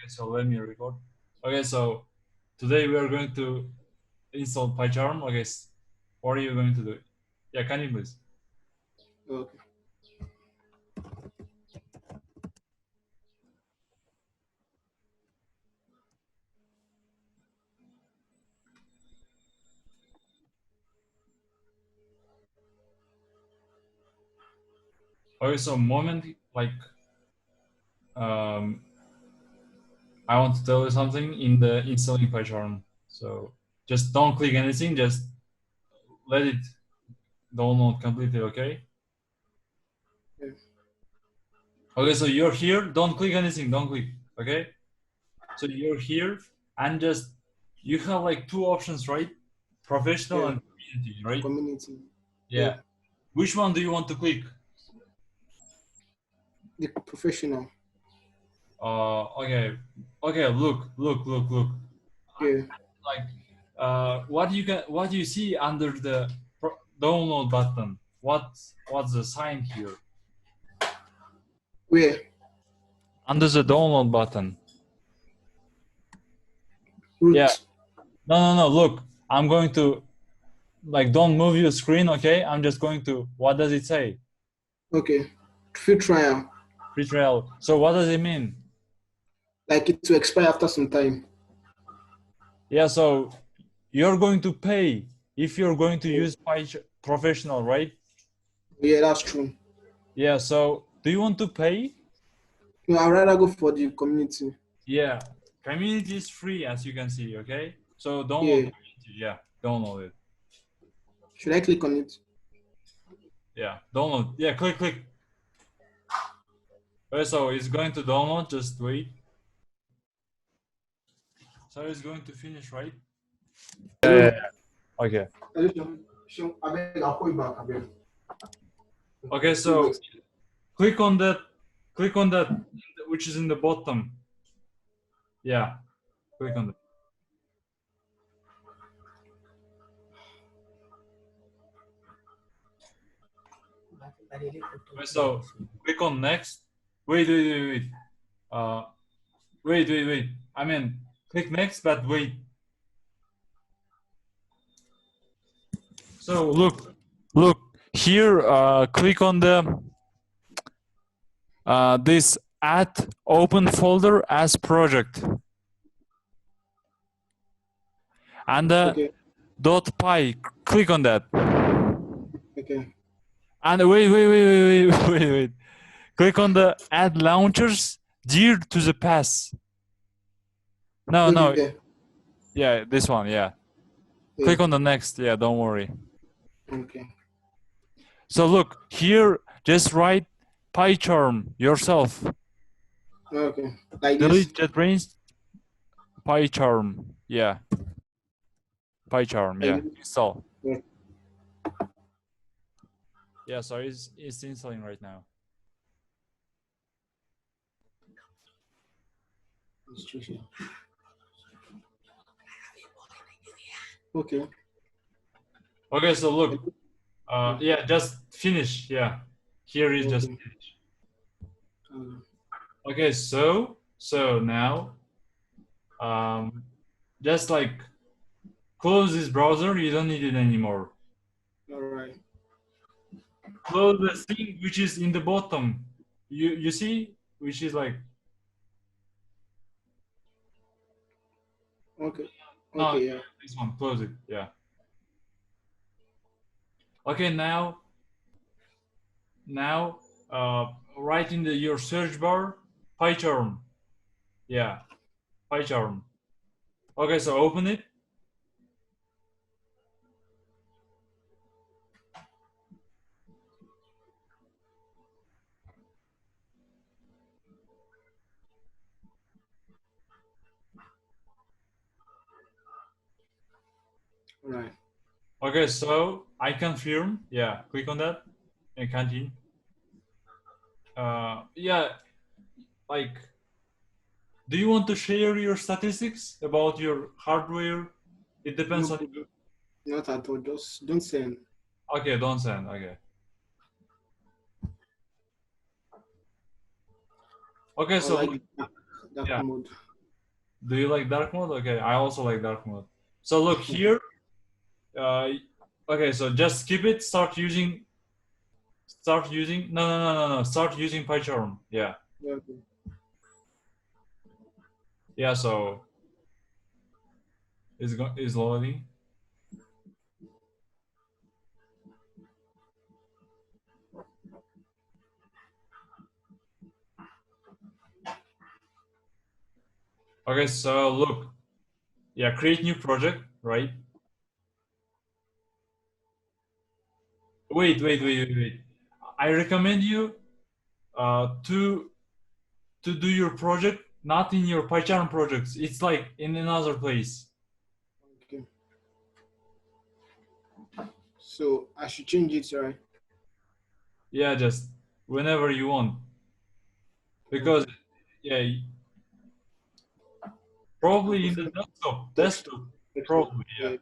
Okay, so let me record. Okay, so today we are going to install PyCharm. Okay, what are you going to do? Yeah, can you please? Okay. Okay, so moment like um, I want to tell you something in the installing PyCharm. So just don't click anything. Just let it download completely. Okay. Yeah. Okay, so you're here. Don't click anything. Don't click. Okay. So you're here and just you have like two options, right? Professional Yeah. and community, right? Community. Yeah. Yeah. Which one do you want to click? The professional. Okay. Okay. Look. Yeah. Like, what do you see under the download button? What's the sign here? Where? Under the download button. Yeah. Root. No. Look, I'm going to like don't move your screen. Okay. I'm just going to. What does it say? Okay. Free trial. Free trial. So what does it mean? Like it will expire after some time. Yeah. So you're going to pay if you're going to Yeah. use Professional, right? Yeah, that's true. Yeah. So do you want to pay? No, I'd rather go for the community. Yeah. Community is free, as you can see. Okay. So download Yeah. community. Yeah. Download it. Should I click on it? Yeah. Download. Yeah. Click. Okay. So it's going to download. Just wait. So it's going to finish, right? Hello. Okay. Hello. I'll call you back. Okay. So click on that. Click on that, which is in the bottom. Yeah. Click on that. Okay, so click on next. Wait. Uh, wait. I mean, click next, but wait. So look here. Click on the this add open folder as project and the Okay. .py. Click on that. Okay. And wait. Click on the add launchers geared to the pass. No. Okay. Yeah, this one. Yeah. Yeah. Click on the next. Yeah, don't worry. Okay. So look here, just write PyCharm yourself. Okay. Like this. Delete JetBrains, PyCharm. Yeah, PyCharm. Like Yeah, this. install. Yeah. Yeah, so it's installing right now. Okay. Okay, so look. Yeah, just finish. Yeah, here is just Okay. finish. Okay, so now, just like close this browser. You don't need it anymore. All right. Close the thing which is in the bottom. You see, which is like Okay. no, Okay. Yeah. this one. Close it. Yeah. Okay, now write in your search bar PyCharm. Yeah, PyCharm. Okay, so open it. All right. Okay, so I confirm. Yeah, click on that and continue. Yeah, like, do you want to share your statistics about your hardware? It depends No, on you. not at all. Just don't send. Okay, don't send. Okay. Okay, I so like dark yeah. mode. Do you like dark mode? Okay, I also like dark mode. So look here. Uh, okay, so just skip it. Start using. Start using. No, no, no, no, no. Start using PyCharm. Yeah, Okay. yeah. So is loading. Okay, so look. Yeah, create new project. Right. Wait. I recommend you to do your project not in your PyCharm projects. It's like in another place. Okay. So I should change it, right? Yeah, just whenever you want. Because Okay. yeah, I probably in the prefer desktop. desktop. Desktop, Desktop. probably, yeah. Yeah.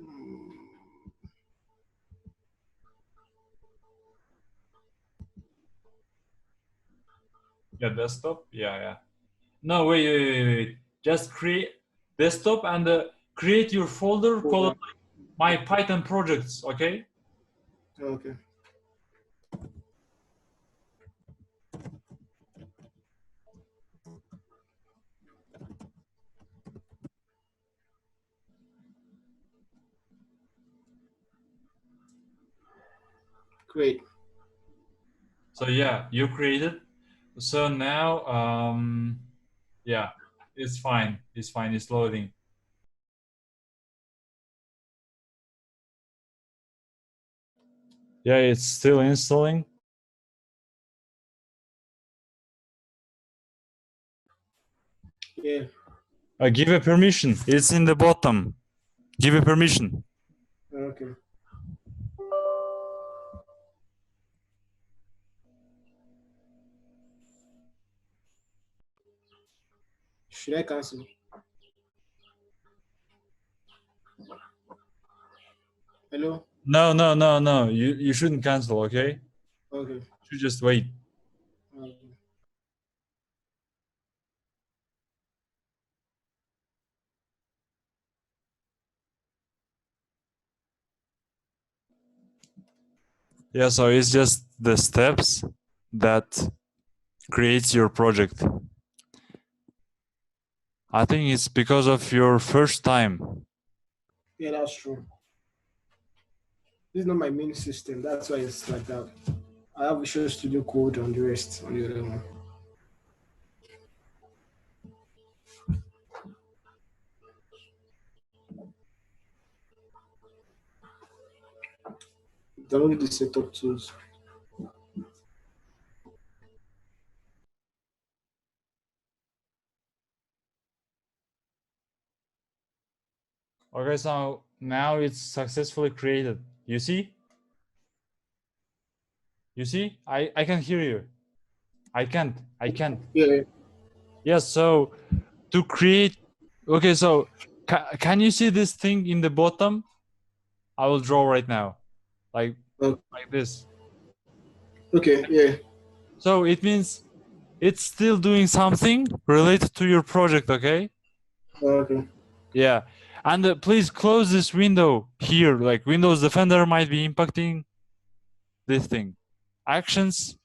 Mm, Yeah, desktop. Yeah, yeah. No, wait. Just create desktop and create your folder called folder. like, my Python projects. Okay. Okay. Great. So yeah, you created. So now, yeah, it's fine. It's fine. It's loading. Yeah, it's still installing. Yeah. Give a permission. It's in the bottom. Give a permission. Okay. Should I cancel? Hello? No. You shouldn't cancel. Okay. Okay. You should just wait. Okay. Yeah. So it's just the steps that creates your project. I think it's because of your first time. Yeah, that's true. This is not my main system. That's why it's like that. I have Visual Studio Code on the rest on the other one. Download the setup tools. Okay. So now it's successfully created. You see? You see? I can hear you. I can't. I can't. Yeah. Yes. So to create. Okay. So can you see this thing in the bottom? I will draw right now, like Okay. like this. Okay. Yeah. So it means it's still doing something related to your project. Okay. Okay. Yeah. And please close this window here. Like Windows Defender might be impacting this thing. Actions.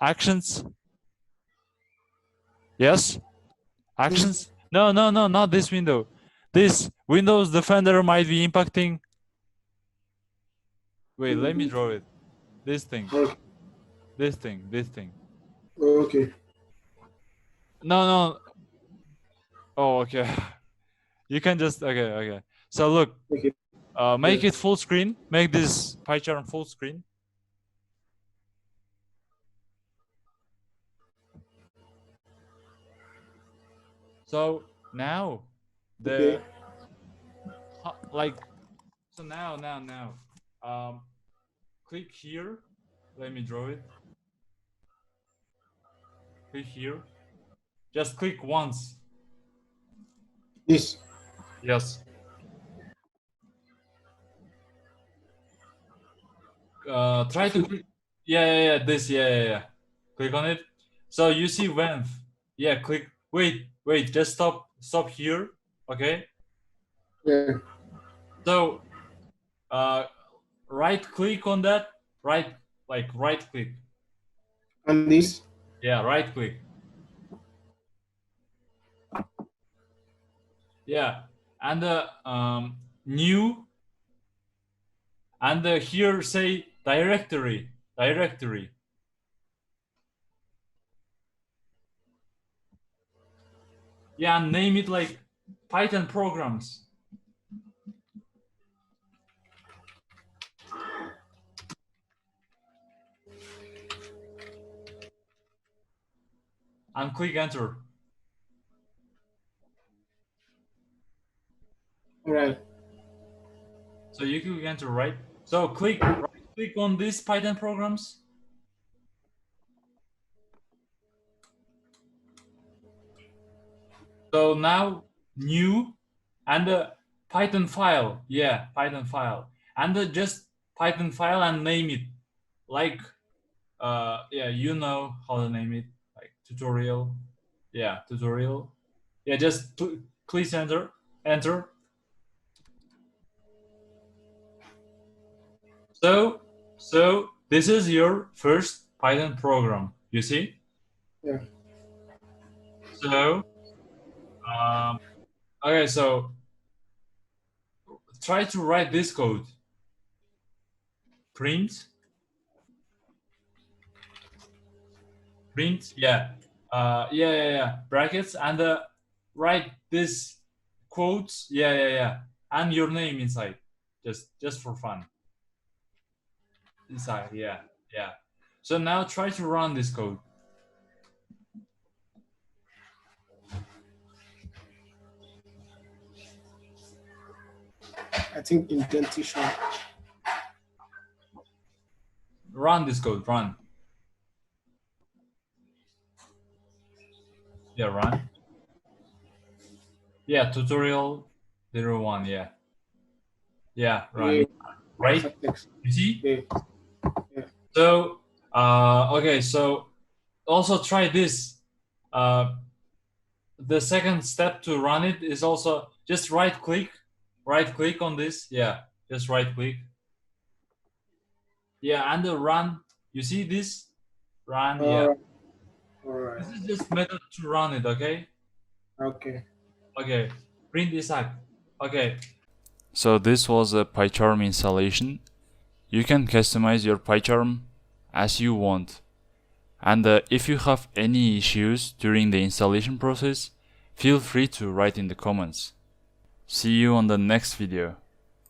Actions. Yes. Mm, Actions. No, not this window. This Windows Defender might be impacting. Wait, let me mm, draw it. This thing. okay. This thing. Okay. No. Oh, okay. You can just okay. So look, Okay. Yeah. make it full screen. Make this PyCharm full screen. So now the Okay. like so now click here. Let me draw it. Click here. Just click once. This. Yes. Try to click. Yeah. This. Yeah. Click on it. So you see venv. Yeah, click. Wait, just stop here. Okay. Yeah. So right click on that. Right click. And this. Yeah, right click. Yeah, and the new, and here say directory. Yeah, and name it like Python programs. And click enter. All right. So you click enter, right? So right click on these Python programs. So now new, and the Python file. Yeah, Python file. And just Python file and name it like yeah, you know how to name it, like tutorial. Yeah, tutorial. Yeah, just please enter. So this is your first Python program, you see? Yeah. So okay, so try to write this code. Print, yeah. Yeah. Brackets, and write this quotes, yeah. And your name inside. Just for fun. Inside, yeah. So now try to run this code. I think indentation. Run this code, run. Yeah, run. Yeah, tutorial 01, yeah. Yeah, run. Yeah. Right? Text. You see? Yeah. So, okay, so also try this. The second step to run it is also just right click on this. Yeah, just right click. Yeah, and the run. You see this? Run, yeah. All right. This is just method to run it, okay? Okay. Okay, print this out. Okay. So this was a PyCharm installation. You can customize your PyCharm as you want. And if you have any issues during the installation process, feel free to write in the comments. See you on the next video.